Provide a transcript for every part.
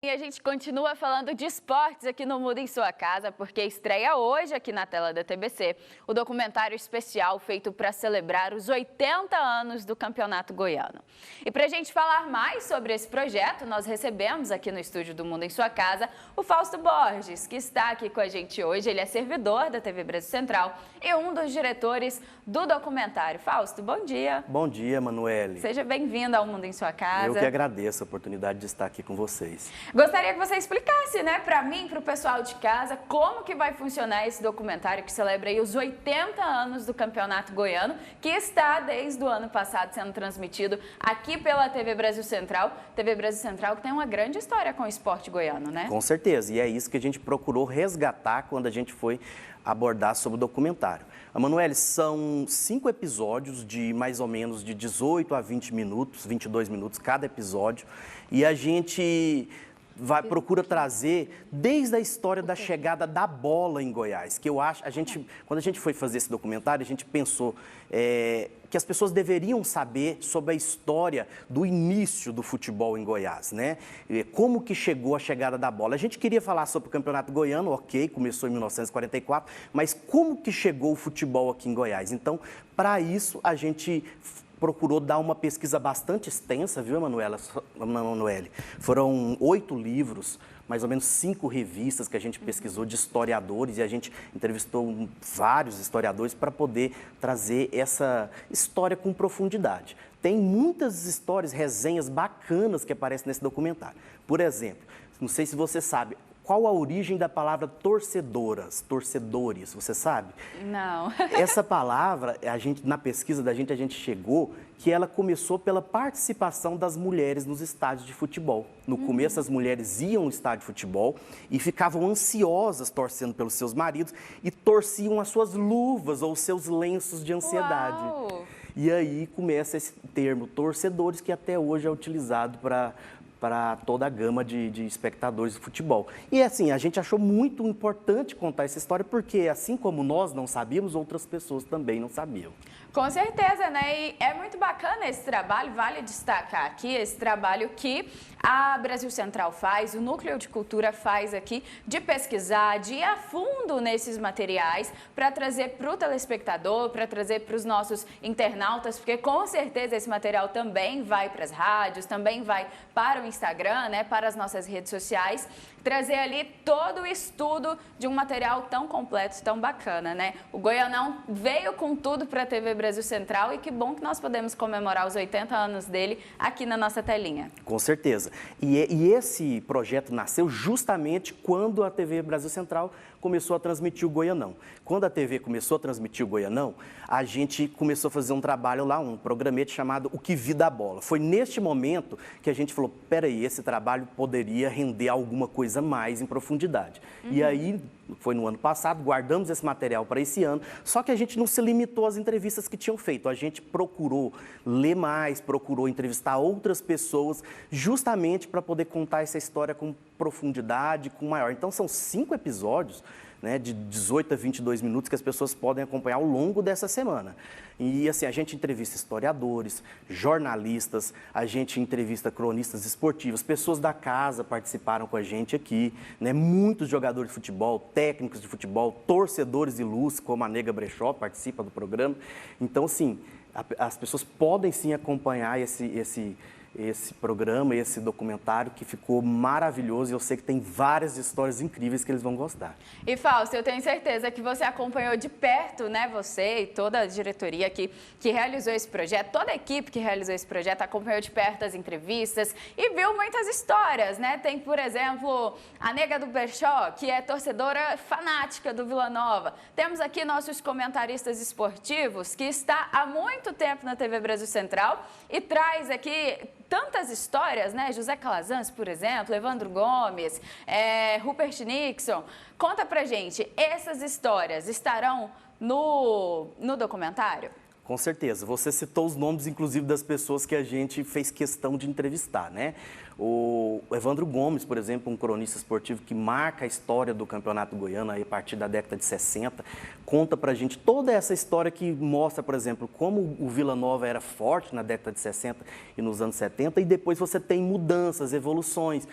E a gente continua falando de esportes aqui no Mundo em Sua Casa, porque estreia hoje aqui na tela da TBC o documentário especial feito para celebrar os 80 anos do Campeonato Goiano. E para a gente falar mais sobre esse projeto, nós recebemos aqui no estúdio do Mundo em Sua Casa o Fausto Borges, que está aqui com a gente hoje. Ele é servidor da TV Brasil Central e um dos diretores do documentário. Fausto, bom dia. Bom dia, Manoeli. Seja bem-vindo ao Mundo em Sua Casa. Eu que agradeço a oportunidade de estar aqui com vocês. Gostaria que você explicasse, né, para mim, para o pessoal de casa, como que vai funcionar esse documentário que celebra aí os 80 anos do Campeonato Goiano, que está desde o ano passado sendo transmitido aqui pela TV Brasil Central. TV Brasil Central que tem uma grande história com o esporte goiano, né? Com certeza, e é isso que a gente procurou resgatar quando a gente foi abordar sobre o documentário. Manoeli, são 5 episódios de mais ou menos de 18 a 20 minutos, 22 minutos cada episódio, e a gente procura trazer desde a história da chegada da bola em Goiás, que eu acho, quando a gente foi fazer esse documentário, a gente pensou que as pessoas deveriam saber sobre a história do início do futebol em Goiás, né? Como que chegou a chegada da bola. A gente queria falar sobre o Campeonato Goiano, ok, começou em 1944, mas como que chegou o futebol aqui em Goiás? Então, para isso, a gente procurou dar uma pesquisa bastante extensa, viu, Manoeli? Foram 8 livros, mais ou menos 5 revistas que a gente pesquisou de historiadores e a gente entrevistou vários historiadores para poder trazer essa história com profundidade. Tem muitas histórias, resenhas bacanas que aparecem nesse documentário. Por exemplo, não sei se você sabe, qual a origem da palavra torcedores, você sabe? Não. Essa palavra, na pesquisa da gente, a gente chegou que ela começou pela participação das mulheres nos estádios de futebol. No começo, as mulheres iam no estádio de futebol e ficavam ansiosas torcendo pelos seus maridos e torciam as suas luvas ou seus lenços de ansiedade. Uau! E aí começa esse termo, torcedores, que até hoje é utilizado para toda a gama de espectadores de futebol. E assim, a gente achou muito importante contar essa história, porque assim como nós não sabíamos, outras pessoas também não sabiam. Com certeza, né? E é muito bacana esse trabalho, vale destacar aqui esse trabalho que a Brasil Central faz, o Núcleo de Cultura faz aqui, de pesquisar, de ir a fundo nesses materiais para trazer para o telespectador, para trazer para os nossos internautas, porque com certeza esse material também vai para as rádios, também vai para o Instagram, né, para as nossas redes sociais, trazer ali todo o estudo de um material tão completo, tão bacana, né? O Goianão veio com tudo para a TV Brasil Central e que bom que nós podemos comemorar os 80 anos dele aqui na nossa telinha. Com certeza. E esse projeto nasceu justamente quando a TV Brasil Central começou a transmitir o Goianão. Quando a TV começou a transmitir o Goianão, a gente começou a fazer um trabalho lá, um programete chamado O Que Vi da Bola. Foi neste momento que a gente falou, peraí, esse trabalho poderia render alguma coisa mais em profundidade. E aí, foi no ano passado, guardamos esse material para esse ano, só que a gente não se limitou às entrevistas que tinham feito. A gente procurou ler mais, procurou entrevistar outras pessoas, justamente para poder contar essa história com profundidade, com maior. Então, são 5 episódios, né, de 18 a 22 minutos que as pessoas podem acompanhar ao longo dessa semana. E assim, a gente entrevista historiadores, jornalistas, a gente entrevista cronistas esportivos, pessoas da casa participaram com a gente aqui, né, muitos jogadores de futebol, técnicos de futebol, torcedores ilustres, como a Nega Brechó, participa do programa. Então, assim, as pessoas podem sim acompanhar esse programa, esse documentário que ficou maravilhoso e eu sei que tem várias histórias incríveis que eles vão gostar. E Fausto, eu tenho certeza que você acompanhou de perto, né, você e toda a diretoria que realizou esse projeto, toda a equipe que realizou esse projeto acompanhou de perto as entrevistas e viu muitas histórias, né? Tem, por exemplo, a Nega do Brechó, que é torcedora fanática do Vila Nova. Temos aqui nossos comentaristas esportivos, que está há muito tempo na TV Brasil Central e traz aqui tantas histórias, né? José Calazans, por exemplo, Evandro Gomes, Rupert Nixon. Conta pra gente, essas histórias estarão no documentário? Com certeza. Você citou os nomes, inclusive, das pessoas que a gente fez questão de entrevistar, né? O Evandro Gomes, por exemplo, um cronista esportivo que marca a história do Campeonato Goiano aí, a partir da década de 60, conta pra gente toda essa história que mostra, por exemplo, como o Vila Nova era forte na década de 60 e nos anos 70, e depois você tem mudanças, evoluções,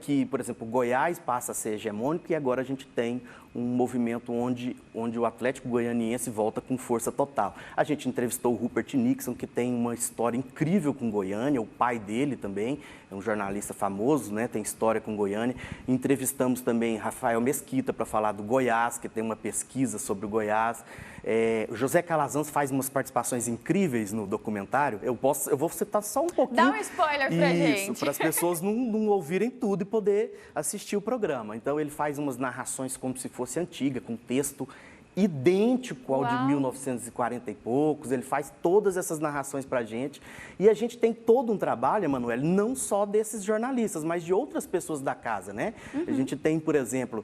que, por exemplo, o Goiás passa a ser hegemônico e agora a gente tem um movimento onde o Atlético Goianiense volta com força total. A gente entrevistou o Rupert Nixon, que tem uma história incrível com Goiânia, o pai dele também é um jornalista famoso, né? Tem história com Goiânia. Entrevistamos também Rafael Mesquita para falar do Goiás, que tem uma pesquisa sobre o Goiás. O José Calazans faz umas participações incríveis no documentário. Eu vou citar só um pouquinho. Dá um spoiler pra gente. Isso, para as pessoas não ouvirem tudo e poder assistir o programa. Então, ele faz umas narrações como se fosse antiga, com texto idêntico ao de 1940 e poucos, ele faz todas essas narrações para a gente. E a gente tem todo um trabalho, Emanuele, não só desses jornalistas, mas de outras pessoas da casa, né? A gente tem, por exemplo,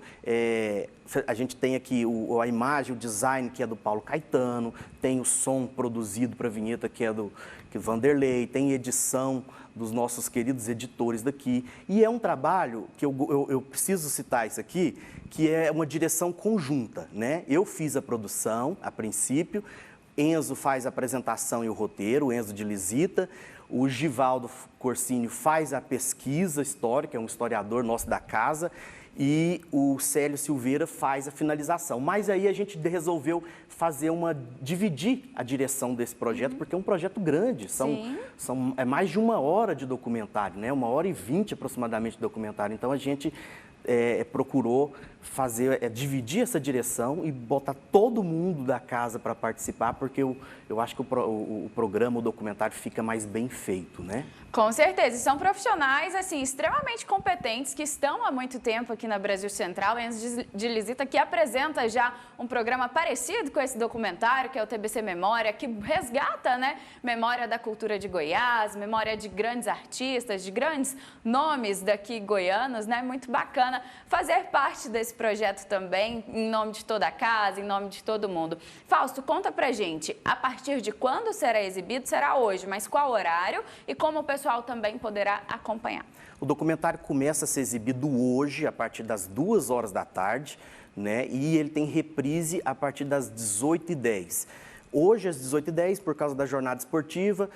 a gente tem aqui a imagem, o design, que é do Paulo Caetano, tem o som produzido para a vinheta, que é do Vanderlei, tem edição dos nossos queridos editores daqui. E é um trabalho que eu preciso citar isso aqui, que é uma direção conjunta, né? Eu fiz a produção, a princípio, Enzo faz a apresentação e o roteiro, o Enzo de Lisita, o Givaldo Corsínio faz a pesquisa histórica, é um historiador nosso da casa, e o Célio Silveira faz a finalização. Mas aí a gente resolveu dividir a direção desse projeto, porque é um projeto grande, é mais de 1 hora de documentário, né? 1h20 aproximadamente de documentário. Então a gente procurou dividir essa direção e botar todo mundo da casa para participar, porque eu acho que o programa, o documentário fica mais bem feito, né? Com certeza, são profissionais, assim, extremamente competentes, que estão há muito tempo aqui na Brasil Central. Enzo de Lisita, que apresenta já um programa parecido com esse documentário, que é o TBC Memória, que resgata, né, memória da cultura de Goiás, memória de grandes artistas, de grandes nomes daqui goianos, né? Muito bacana fazer parte desse projeto também, em nome de toda a casa, em nome de todo mundo. Fausto, conta pra gente, a partir de quando será exibido? Será hoje, mas qual horário e como o pessoal também poderá acompanhar? O documentário começa a ser exibido hoje, a partir das 2h da tarde, né? E ele tem reprise a partir das 18h10. Hoje, às 18h10, por causa da jornada esportiva,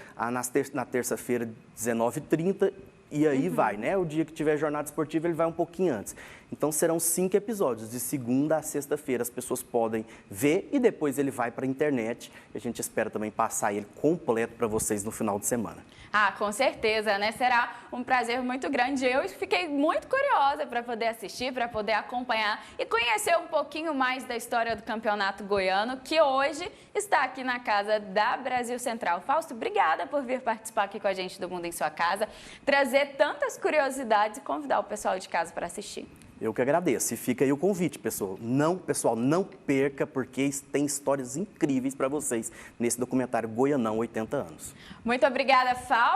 na terça-feira, 19h30, e aí vai, né? O dia que tiver jornada esportiva, ele vai um pouquinho antes. Então, serão 5 episódios, de segunda a sexta-feira. As pessoas podem ver e depois ele vai para a internet. E a gente espera também passar ele completo para vocês no final de semana. Ah, com certeza, né? Será um prazer muito grande. Eu fiquei muito curiosa para poder assistir, para poder acompanhar e conhecer um pouquinho mais da história do Campeonato Goiano, que hoje está aqui na casa da Brasil Central. Fausto, obrigada por vir participar aqui com a gente do Mundo em Sua Casa, trazer tantas curiosidades e convidar o pessoal de casa para assistir. Eu que agradeço. E fica aí o convite, pessoal. Não perca, porque tem histórias incríveis para vocês nesse documentário Goianão 80 anos. Muito obrigada, Fausto.